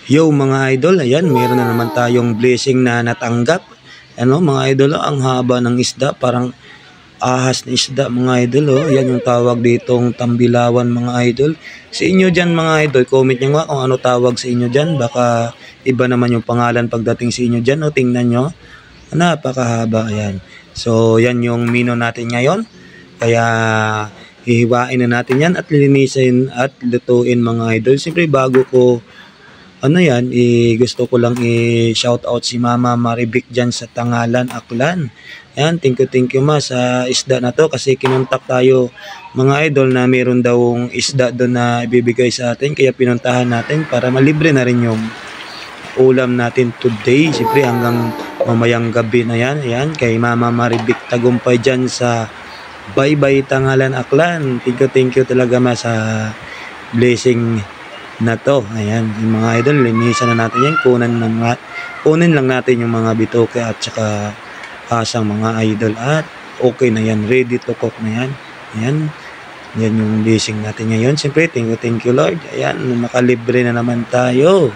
Yo mga idol, ayan, meron na naman tayong blessing na natanggap. Ano mga idol, ang haba ng isda, parang ahas na isda mga idol. Oh. Yan yung tawag ditong tambilawan mga idol. Sa inyo dyan mga idol, comment nyo nga kung ano tawag sa inyo dyan. Baka iba naman yung pangalan pagdating sa inyo dyan. O, tingnan nyo, napakahaba. Ayan. So yan yung mino natin ngayon. Kaya hihiwain na natin yan at lilinisin at lutuin mga idol. Siyempre bago ko gusto ko lang i-shout out si Mama Marivic dyan sa Tangalan, Aklan. Yan, thank you ma sa isda na to kasi kinontak tayo mga idol na meron daw isda doon na ibibigay sa atin. Kaya pinuntahan natin para malibre na rin yung ulam natin today. Siyempre hanggang mamayang gabi na yan. Yan, kay Mama Marivic tagumpay dyan sa Bye Tangalan, Aklan. Thank you talaga ma sa blessing na to. Ayan, yung mga idol, linisan na natin yan. Kunin lang natin yung mga bitoke at saka asang mga idol at okay na yan, ready to cook na yan. Ayan, yan yung blessing natin ngayon. Siyempre, thank you Lord. Ayan, makalibre na naman tayo.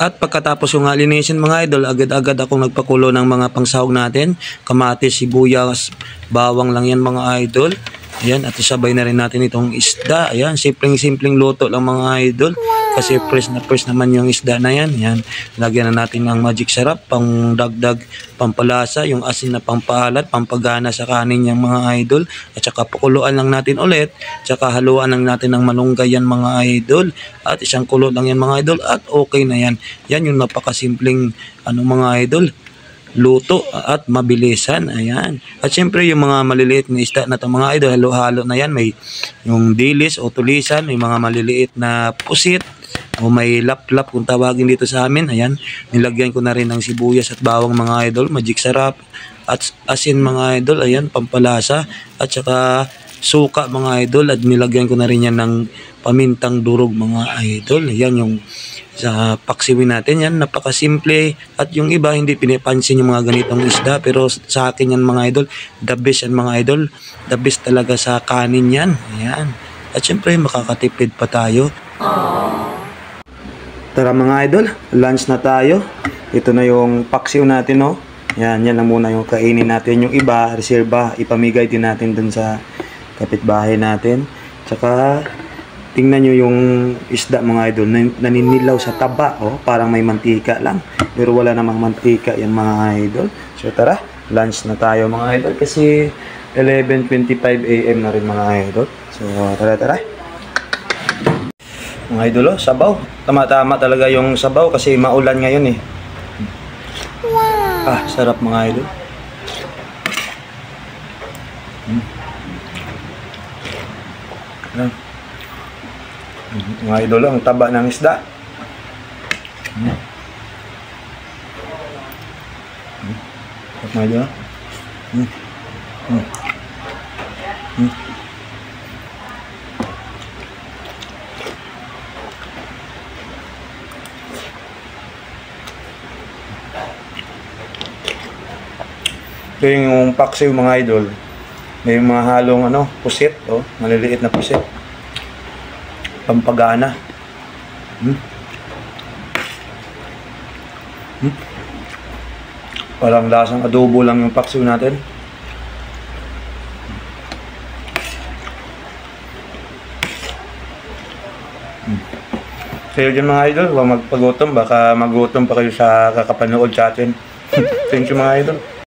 At pagkatapos yung linisin mga idol, agad-agad akong nagpakulo ng mga pangsahog natin. Kamatis, sibuyas, bawang lang yan mga idol. Ayan, at isabay na rin natin itong isda. Ayan, simpleng luto lang mga idol. Kasi fresh naman yung isda na yan. Ayan, lagyan na natin ng magic sarap, pang dagdag, pampalasa, yung asin na pampaalat, pampagana sa kanin yung mga idol. At saka pakuluan lang natin ulit. Saka haluan lang natin ng malunggay yan mga idol. At isang kulo lang yan mga idol. At okay na yan. Yan yung napakasimpleng mga idol, luto at mabilisan. Ayan. At syempre yung mga maliliit na isda na ito mga idol, halo-halo na yan. May yung dilis o tulisan, may mga maliliit na pusit o may laplap kung tawagin dito sa amin. Ayan. Nilagyan ko na rin ng sibuyas at bawang mga idol, magic sarap at asin mga idol. Ayan, pampalasa at saka suka mga idol, at nilagyan ko na rin yan ng pamintang durog mga idol. Ayan yung sa paksiwin natin. Yan, napakasimple. At yung iba hindi pinipansin yung mga ganitong isda, pero sa akin yan mga idol, the best yan mga idol. The best talaga sa kanin yan. Ayan. At syempre makakatipid pa tayo. Tara mga idol, lunch na tayo. Ito na yung paksiw natin, no. Yan lang muna yung kainin natin. Yung iba, reserva, ipamigay din natin dun sa kapitbahay natin. Tsaka tingnan nyo yung isda mga idol, naninilaw sa taba, parang may mantika lang, pero wala namang mantika yan mga idol. So tara, lunch na tayo mga idol kasi 11:25 AM na rin mga idol. So tara mga idol, sabaw, tama talaga yung sabaw kasi maulan ngayon eh. Wow. Sarap mga idol. Mga idol, ang taba ng isda. Mga idol. Ito yung paksiw mga idol. May mga halong pusit, maliliit na pusit. Pampagana. Parang lasang adobo lang yung paksiw natin. Kayo dyan mga idol, huwag magpagutom, baka magutom pa kayo sa kakapanood sa atin. Thank you mga idol.